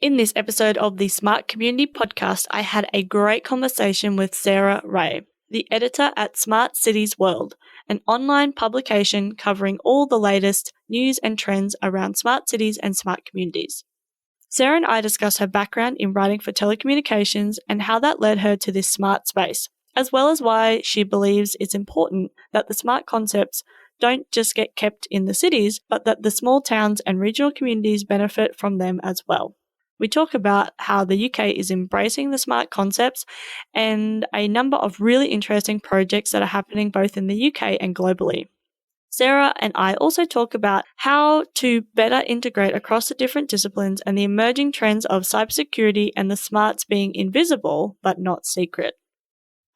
In this episode of the Smart Community Podcast, I had a great conversation with Sarah Wray, the editor at Smart Cities World, an online publication covering all the latest news and trends around smart cities and smart communities. Sarah and I discussed her background in writing for telecommunications and how that led her to this smart space, as well as why she believes it's important that the smart concepts don't just get kept in the cities, but that the small towns and regional communities benefit from them as well. We talk about how the UK is embracing the smart concepts and a number of really interesting projects that are happening both in the UK and globally. Sarah and I also talk about how to better integrate across the different disciplines and the emerging trends of cybersecurity and the smarts being invisible but not secret.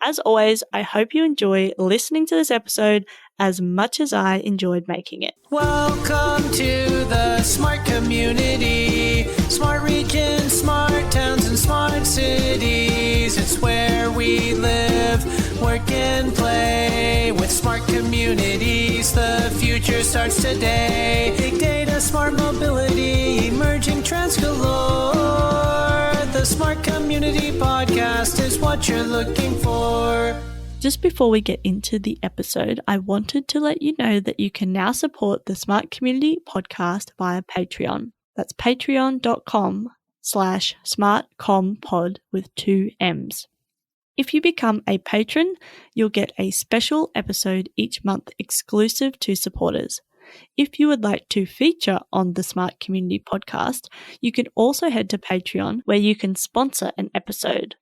As always, I hope you enjoy listening to this episode as much as I enjoyed making it. Welcome to the smart community, smart regions, smart towns, and smart cities. It's where we live, work, and play. With smart communities, the future starts today. Big data, smart mobility, emerging trends galore. The Smart Community Podcast is what you're looking for. Just before we get into the episode, I wanted to let you know that you can now support the Smart Community Podcast via Patreon. That's patreon.com/smartcompod with 2 M's. If you become a patron, you'll get a special episode each month exclusive to supporters. If you would like to feature on the Smart Community Podcast, you can also head to Patreon where you can sponsor an episode.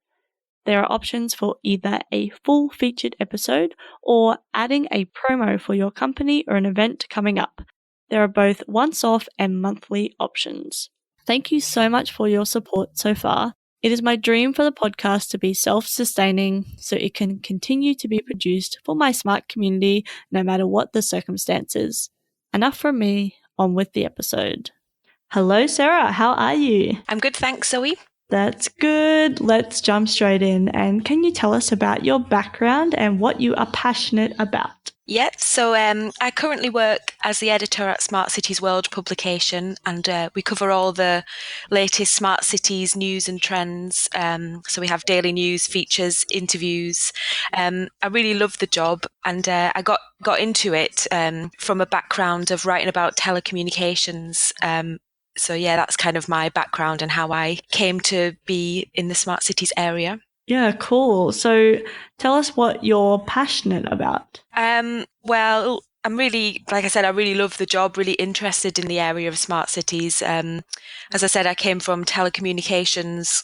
There are options for either a full featured episode or adding a promo for your company or an event coming up. There are both once-off and monthly options. Thank you so much for your support so far. It is my dream for the podcast to be self-sustaining so it can continue to be produced for my smart community no matter what the circumstances. Enough from me, on with the episode. Hello, Sarah. How are you? I'm good, thanks, Zoe. That's good. Let's jump straight in. And can you tell us about your background and what you are passionate about? Yeah, so I currently work as the editor at Smart Cities World publication, and we cover all the latest smart cities news and trends. So we have daily news, features, interviews. I really love the job, and I got into it from a background of writing about telecommunications. So yeah, that's kind of my background and how I came to be in the smart cities area. Yeah, cool. So tell us what you're passionate about. Well, I'm really, like I said, I really love the job, really interested in the area of smart cities. As I said, I came from telecommunications,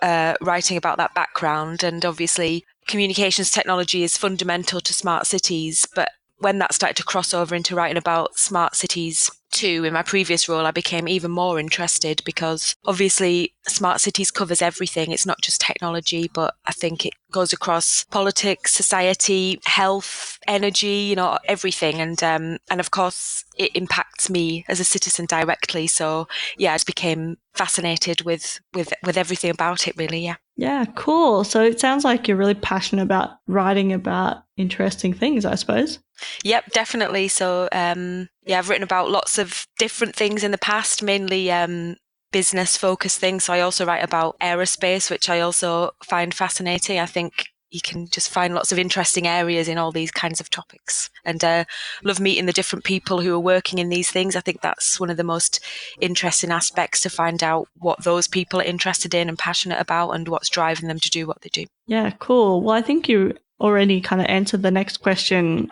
writing about that background, and obviously communications technology is fundamental to smart cities. But when that started to cross over into writing about smart cities too, in my previous role, I became even more interested because obviously smart cities covers everything. It's not just technology, but I think it goes across politics, society, health, energy, everything. And of course, it impacts me as a citizen directly. So yeah, I just became fascinated with everything about it, really. Yeah. Yeah, cool. So it sounds like you're really passionate about writing about interesting things, I suppose. Yep, definitely. So yeah, I've written about lots of different things in the past, mainly business focused things. So I also write about aerospace, which I also find fascinating. I think you can just find lots of interesting areas in all these kinds of topics, and love meeting the different people who are working in these things. I think that's one of the most interesting aspects, to find out what those people are interested in and passionate about and what's driving them to do what they do. Yeah, cool. Well, I think you already kind of answered the next question,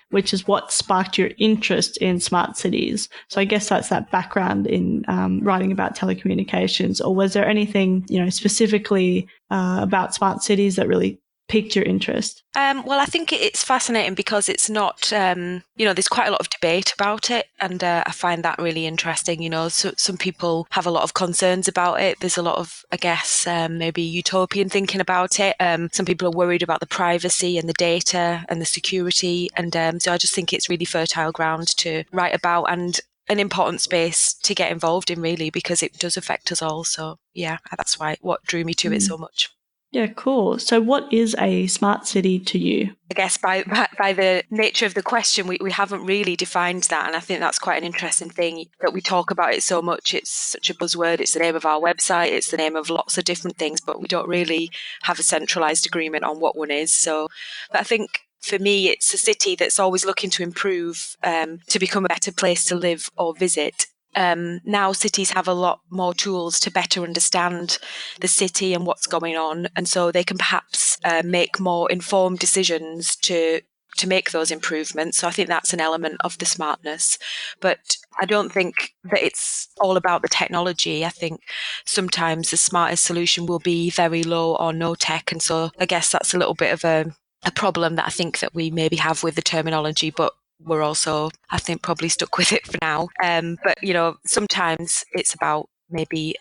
which is what sparked your interest in smart cities. So I guess that's that background in writing about telecommunications. Or was there anything, specifically about smart cities that really piqued your interest? Well, I think it's fascinating because it's not, there's quite a lot of debate about it, and I find that really interesting. So some people have a lot of concerns about it. There's a lot of, I guess, maybe utopian thinking about it. Some people are worried about the privacy and the data and the security, and so I just think it's really fertile ground to write about, and an important space to get involved in, really, because it does affect us all. So yeah, that's what drew me to it so much. Yeah, cool. So what is a smart city to you? I guess by the nature of the question, we haven't really defined that. And I think that's quite an interesting thing that we talk about it so much. It's such a buzzword. It's the name of our website. It's the name of lots of different things, but we don't really have a centralized agreement on what one is. So but I think for me, it's a city that's always looking to improve, to become a better place to live or visit. Now cities have a lot more tools to better understand the city and what's going on, and so they can perhaps make more informed decisions to make those improvements. So I think that's an element of the smartness. But I don't think that it's all about the technology. I think sometimes the smartest solution will be very low or no tech, and so I guess that's a little bit of a problem that I think that we maybe have with the terminology, but we're also, I think, probably stuck with it for now. But, sometimes it's about maybe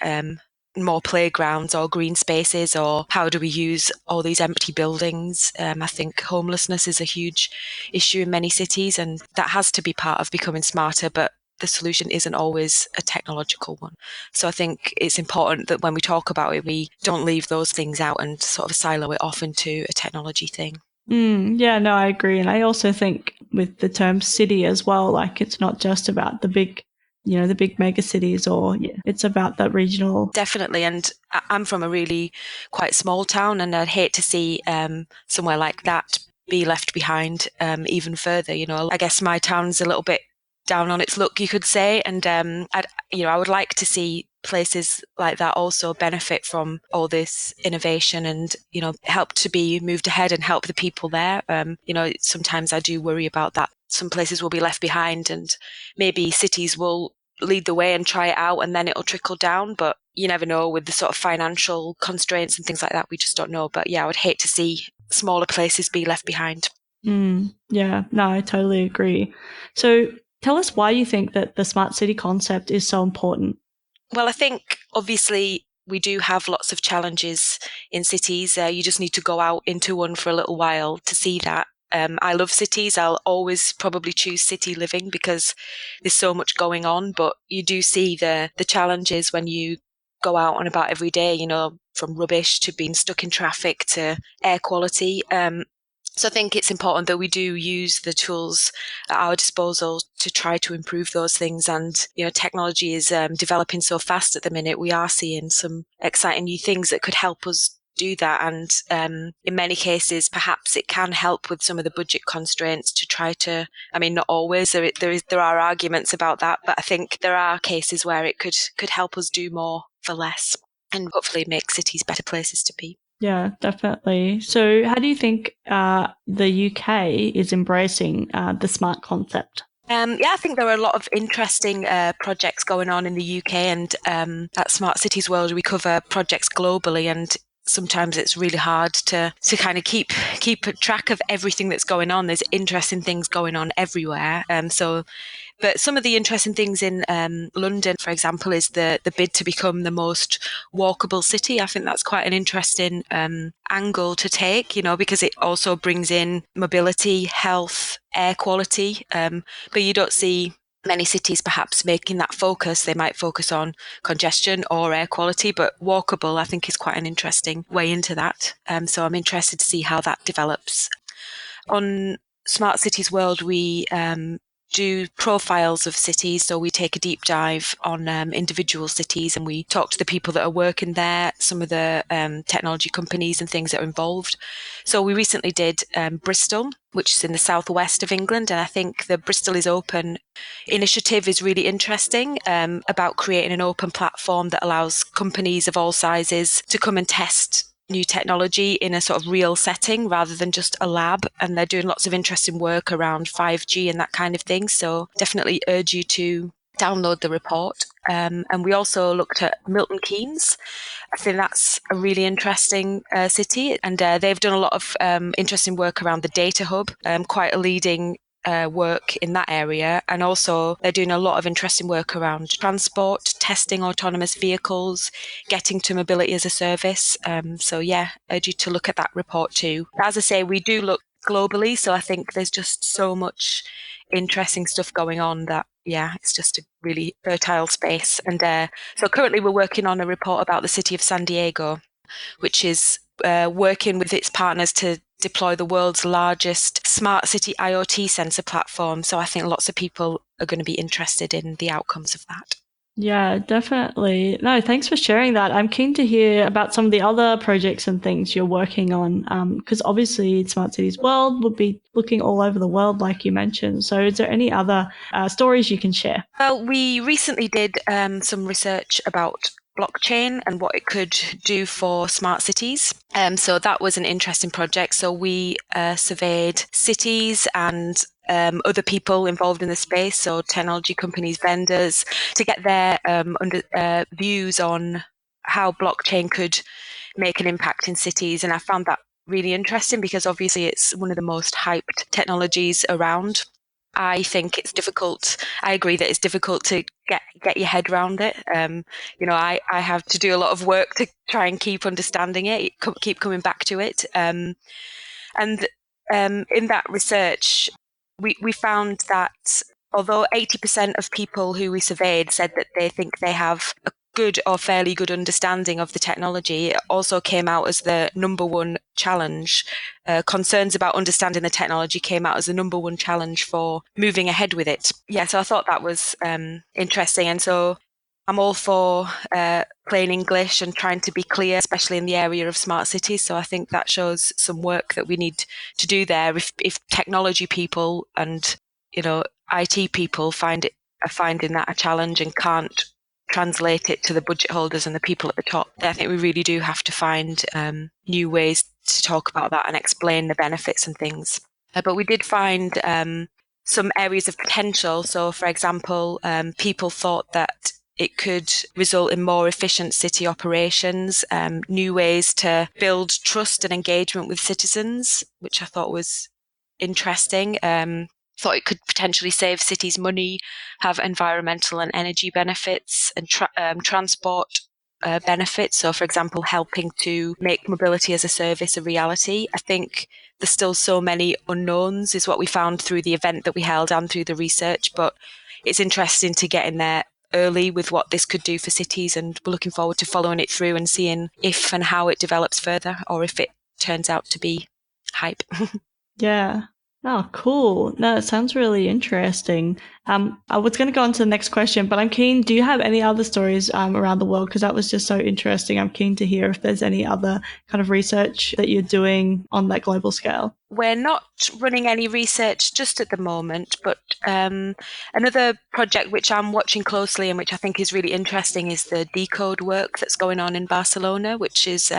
more playgrounds or green spaces, or how do we use all these empty buildings? I think homelessness is a huge issue in many cities, and that has to be part of becoming smarter, but the solution isn't always a technological one. So I think it's important that when we talk about it, we don't leave those things out and sort of silo it off into a technology thing. Yeah, no, I agree. And I also think with the term city as well, like it's not just about the big, the big mega cities, or it's about that regional. Definitely. And I'm from a really quite small town, and I'd hate to see somewhere like that be left behind even further. I guess my town's a little bit down on its luck, you could say. And I would like to see places like that also benefit from all this innovation and, help to be moved ahead and help the people there. Sometimes I do worry about that. Some places will be left behind, and maybe cities will lead the way and try it out, and then it'll trickle down. But you never know with the sort of financial constraints and things like that. We just don't know. But yeah, I would hate to see smaller places be left behind. Yeah, no, I totally agree. So tell us why you think that the smart city concept is so important. Well, I think obviously we do have lots of challenges in cities. You just need to go out into one for a little while to see that. I love cities. I'll always probably choose city living because there's so much going on, but you do see the challenges when you go out and about every day, from rubbish to being stuck in traffic to air quality. So I think it's important that we do use the tools at our disposal to try to improve those things. And, technology is developing so fast at the minute. We are seeing some exciting new things that could help us do that. And in many cases, perhaps it can help with some of the budget constraints to try to, not always, there are arguments about that, but I think there are cases where it could help us do more for less and hopefully make cities better places to be. Yeah, definitely. So how do you think the UK is embracing the smart concept? I think there are a lot of interesting projects going on in the UK, and at Smart Cities World we cover projects globally, and sometimes it's really hard to kind of keep track of everything that's going on. There's interesting things going on everywhere. But some of the interesting things in London, for example, is the bid to become the most walkable city. I think that's quite an interesting angle to take, because it also brings in mobility, health, air quality. But you don't see many cities perhaps making that focus. They might focus on congestion or air quality, but walkable, I think, is quite an interesting way into that. So I'm interested to see how that develops. On Smart Cities World, we do profiles of cities. So we take a deep dive on individual cities, and we talk to the people that are working there, some of the technology companies and things that are involved. So we recently did Bristol, which is in the southwest of England. And I think the Bristol is Open initiative is really interesting, about creating an open platform that allows companies of all sizes to come and test new technology in a sort of real setting rather than just a lab. And they're doing lots of interesting work around 5G and that kind of thing. So definitely urge you to download the report. And we also looked at Milton Keynes. I think that's a really interesting city. And they've done a lot of interesting work around the data hub, quite a leading work in that area. And also they're doing a lot of interesting work around transport, testing autonomous vehicles, getting to mobility as a service. So yeah, urge you to look at that report too. As I say, we do look globally. So I think there's just so much interesting stuff going on that, yeah, it's just a really fertile space. And so currently we're working on a report about the city of San Diego, which is working with its partners to deploy the world's largest smart city IoT sensor platform. So I think lots of people are going to be interested in the outcomes of that. Yeah, definitely. No, thanks for sharing that. I'm keen to hear about some of the other projects and things you're working on, because obviously Smart Cities World would be looking all over the world, like you mentioned. So is there any other stories you can share? Well, we recently did some research about blockchain and what it could do for smart cities. So that was an interesting project. So we surveyed cities and other people involved in the space, so technology companies, vendors, to get their views on how blockchain could make an impact in cities. And I found that really interesting because obviously it's one of the most hyped technologies around. I think it's difficult. I agree that it's difficult to get your head around it. I have to do a lot of work to try and keep understanding it, keep coming back to it. And in that research, we found that although 80% of people who we surveyed said that they think they have a good or fairly good understanding of the technology, it also came out as the number one challenge. Concerns about understanding the technology came out as the number one challenge for moving ahead with it. Yeah, so I thought that was interesting. And so I'm all for plain English and trying to be clear, especially in the area of smart cities. So I think that shows some work that we need to do there. If technology people and IT people are finding that a challenge and can't translate it to the budget holders and the people at the top, I think we really do have to find new ways to talk about that and explain the benefits and things. But we did find some areas of potential. So, for example, people thought that it could result in more efficient city operations, new ways to build trust and engagement with citizens, which I thought was interesting. Thought it could potentially save cities money, have environmental and energy benefits, and transport benefits. So, for example, helping to make mobility as a service a reality. I think there's still so many unknowns, is what we found through the event that we held and through the research. But it's interesting to get in there early with what this could do for cities, and we're looking forward to following it through and seeing if and how it develops further, or if it turns out to be hype. Yeah. Oh, cool. No, it sounds really interesting. I was going to go on to the next question, but I'm keen. Do you have any other stories around the world? Because that was just so interesting. I'm keen to hear if there's any other kind of research that you're doing on that global scale. We're not running any research just at the moment, but another project which I'm watching closely and which I think is really interesting is the Decode work that's going on in Barcelona, which is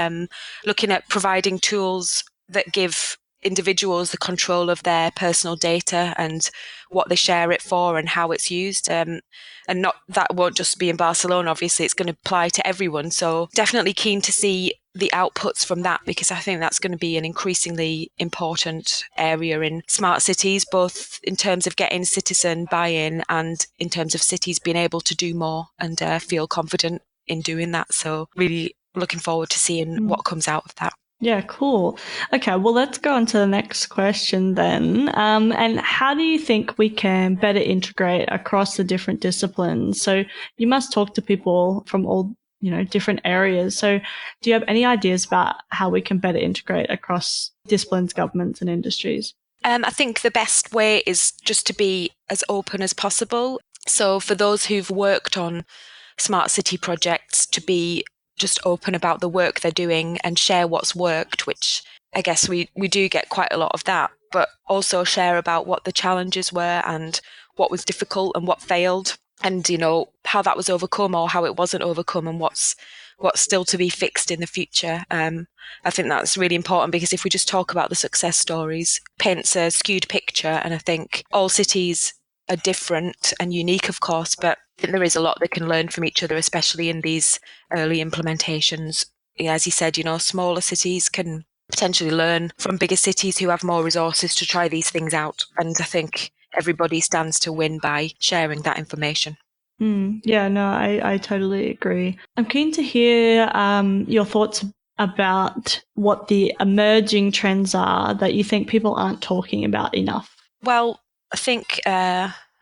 looking at providing tools that give individuals the control of their personal data and what they share it for and how it's used. And not that won't just be in Barcelona, obviously it's going to apply to everyone. So definitely keen to see the outputs from that, because I think that's going to be an increasingly important area in smart cities, both in terms of getting citizen buy-in and in terms of cities being able to do more and feel confident in doing that. So really looking forward to seeing what comes out of that. Yeah, cool. Okay, well, let's go on to the next question then. And how do you think we can better integrate across the different disciplines? So you must talk to people from all, different areas. So do you have any ideas about how we can better integrate across disciplines, governments and industries? I think the best way is just to be as open as possible. So for those who've worked on smart city projects, to be just open about the work they're doing and share what's worked, which I guess we do get quite a lot of that, but also share about what the challenges were and what was difficult and what failed, and how that was overcome or how it wasn't overcome, and what's still to be fixed in the future. I think that's really important, because if we just talk about the success stories, it paints a skewed picture, and I think all cities are different and unique, of course, but I think there is a lot they can learn from each other, especially in these early implementations. As you said, smaller cities can potentially learn from bigger cities who have more resources to try these things out. And I think everybody stands to win by sharing that information. Yeah, no, I totally agree. I'm keen to hear your thoughts about what the emerging trends are that you think people aren't talking about enough. Well, I think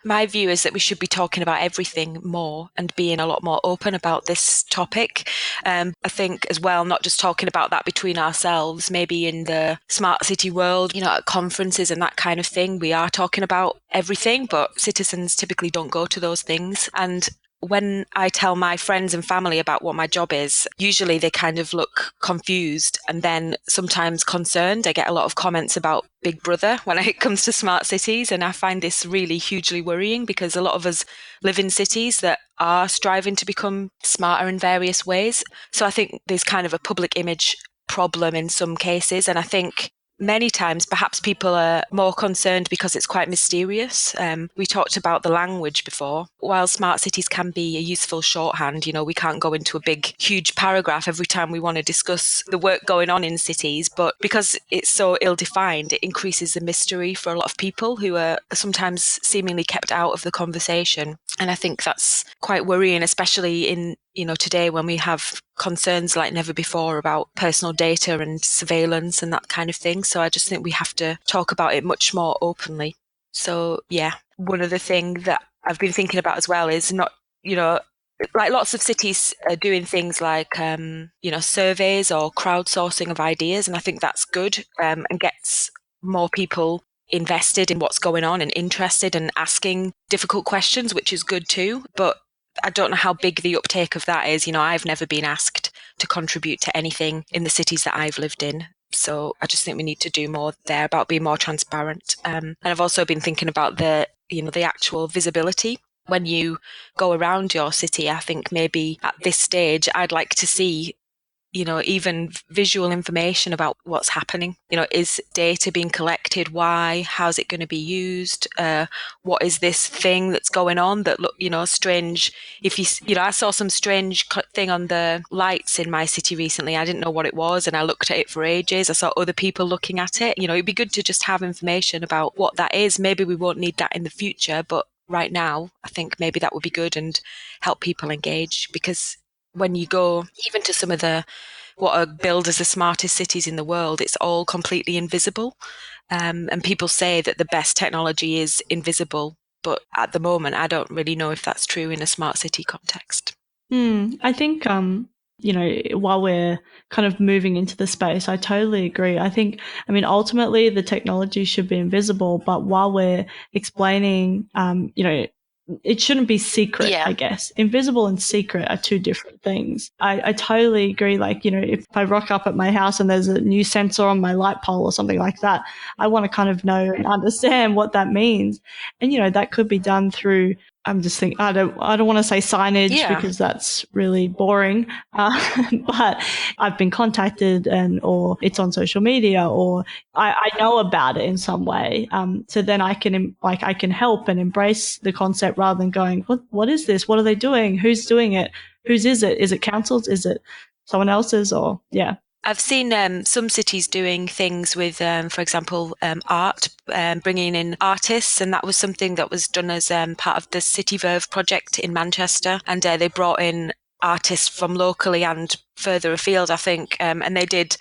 My view is that we should be talking about everything more and being a lot more open about this topic. I think as well, not just talking about that between ourselves, maybe in the smart city world, at conferences and that kind of thing, we are talking about everything, but citizens typically don't go to those things. And when I tell my friends and family about what my job is, usually they kind of look confused and then sometimes concerned. I get a lot of comments about Big Brother when it comes to smart cities. And I find this really hugely worrying because a lot of us live in cities that are striving to become smarter in various ways. So I think there's kind of a public image problem in some cases. And I think many times, perhaps people are more concerned because it's quite mysterious. We talked about the language before. While smart cities can be a useful shorthand, we can't go into a big, huge paragraph every time we want to discuss the work going on in cities. But because it's so ill-defined, it increases the mystery for a lot of people who are sometimes seemingly kept out of the conversation. And I think that's quite worrying, especially in today when we have concerns like never before about personal data and surveillance and that kind of thing. So I just think we have to talk about it much more openly. So yeah, one other thing that I've been thinking about as well is not, like lots of cities are doing things like, surveys or crowdsourcing of ideas. And I think that's good and gets more people invested in what's going on and interested and asking difficult questions, which is good too. But I don't know how big the uptake of that is. I've never been asked to contribute to anything in the cities that I've lived in. So I just think we need to do more there about being more transparent. And I've also been thinking about the actual visibility. When you go around your city, I think maybe at this stage, I'd like to see even visual information about what's happening. Is data being collected? Why? How's it going to be used? What is this thing that's going on that look, strange? If I saw some strange thing on the lights in my city recently. I didn't know what it was, and I looked at it for ages. I saw other people looking at it. It'd be good to just have information about what that is. Maybe we won't need that in the future, but right now, I think maybe that would be good and help people engage, because when you go even to some of what are billed as the smartest cities in the world, it's all completely invisible. And people say that the best technology is invisible. But at the moment, I don't really know if that's true in a smart city context. I think, while we're kind of moving into the space, I totally agree. Ultimately the technology should be invisible, but while we're explaining, it shouldn't be secret, I guess. Invisible and secret are two different things. I totally agree. Like, if I rock up at my house and there's a new sensor on my light pole or something like that, I want to kind of know and understand what that means. And, that could be done through, I'm just thinking, I don't want to say signage because that's really boring. But I've been contacted or it's on social media or I know about it in some way. So then I can help and embrace the concept rather than going, what is this? What are they doing? Who's doing it? Whose is it? Is it council's? Is it someone else's? Or I've seen some cities doing things with, for example, art, bringing in artists, and that was something that was done as part of the City Verve project in Manchester, and they brought in artists from locally and further afield, I think, and they did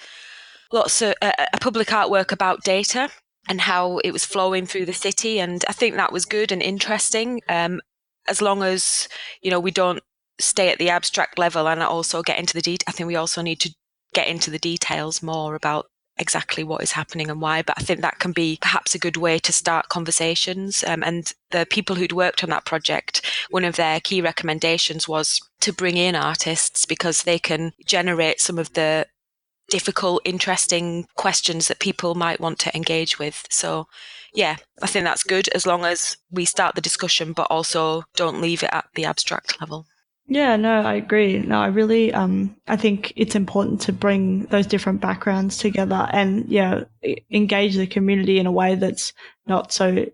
lots of a public artwork about data and how it was flowing through the city, and I think that was good and interesting, as long as, we don't stay at the abstract level and also get into the detail. I think we also need to get into the details more about exactly what is happening and why. But I think that can be perhaps a good way to start conversations. And the people who'd worked on that project, one of their key recommendations was to bring in artists because they can generate some of the difficult, interesting questions that people might want to engage with. So yeah, I think that's good as long as we start the discussion, but also don't leave it at the abstract level. Yeah, no, I agree. No, I really, I think it's important to bring those different backgrounds together and, engage the community in a way that's not so,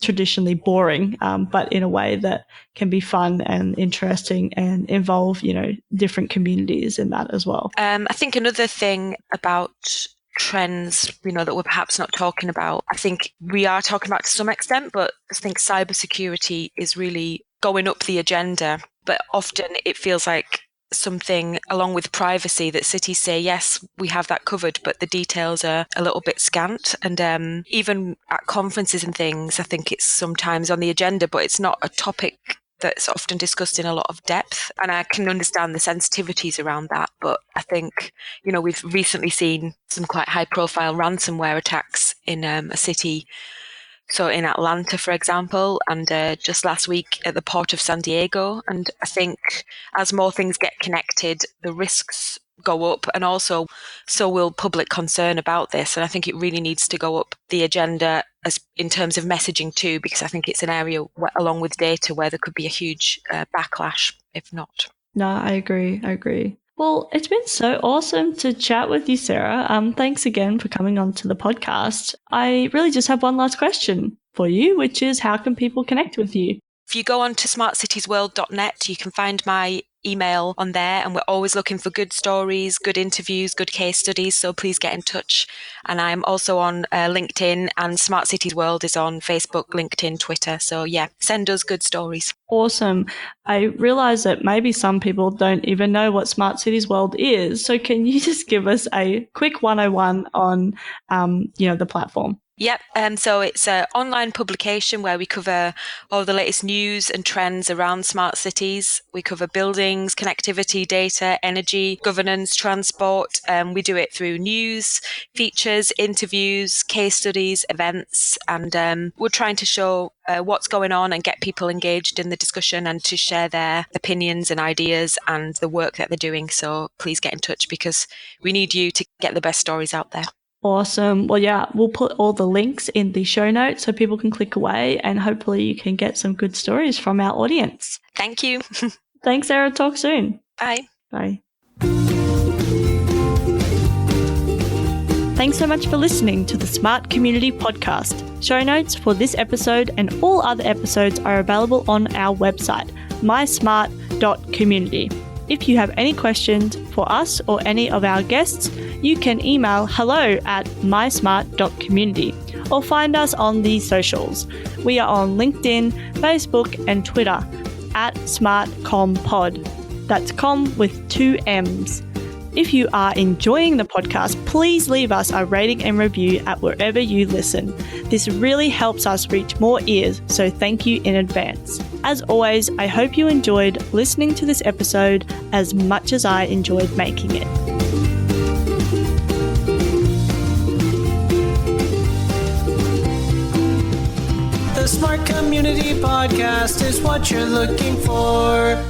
traditionally boring, but in a way that can be fun and interesting and involve, different communities in that as well. I think another thing about trends, that we're perhaps not talking about, I think we are talking about to some extent, but I think cybersecurity is really going up the agenda. But often it feels like something along with privacy that cities say, yes, we have that covered, but the details are a little bit scant. And even at conferences and things, I think it's sometimes on the agenda, but it's not a topic that's often discussed in a lot of depth. And I can understand the sensitivities around that. But I think, we've recently seen some quite high profile ransomware attacks in a city. So in Atlanta, for example, and just last week at the port of San Diego. And I think as more things get connected, the risks go up, and also so will public concern about this. And I think it really needs to go up the agenda as in terms of messaging too, because I think it's an area along with data where there could be a huge backlash if not. No, I agree. Well, it's been so awesome to chat with you, Sarah. Thanks again for coming on to the podcast. I really just have one last question for you, which is how can people connect with you? If you go on to smartcitiesworld.net, you can find my email on there, and we're always looking for good stories, good interviews, good case studies, so please get in touch. And I'm also on LinkedIn, and Smart Cities World is on Facebook, LinkedIn, Twitter. So yeah, send us good stories. Awesome. I realize that maybe some people don't even know what Smart Cities World is. So can you just give us a quick 101 on, the platform? Yep. So it's an online publication where we cover all the latest news and trends around smart cities. We cover buildings, connectivity, data, energy, governance, transport. We do it through news, features, interviews, case studies, events, and we're trying to show what's going on and get people engaged in the discussion and to share their opinions and ideas and the work that they're doing. So please get in touch because we need you to get the best stories out there. Awesome. Well, yeah, we'll put all the links in the show notes so people can click away and hopefully you can get some good stories from our audience. Thank you. Thanks, Sarah. Talk soon. Bye. Bye. Thanks so much for listening to the Smart Community Podcast. Show notes for this episode and all other episodes are available on our website, mysmart.community. If you have any questions for us or any of our guests, you can email hello@mysmart.community or find us on the socials. We are on LinkedIn, Facebook and Twitter @SmartComPod. That's com with 2 M's. If you are enjoying the podcast, please leave us a rating and review at wherever you listen. This really helps us reach more ears, so thank you in advance. As always, I hope you enjoyed listening to this episode as much as I enjoyed making it. The Smart Community Podcast is what you're looking for.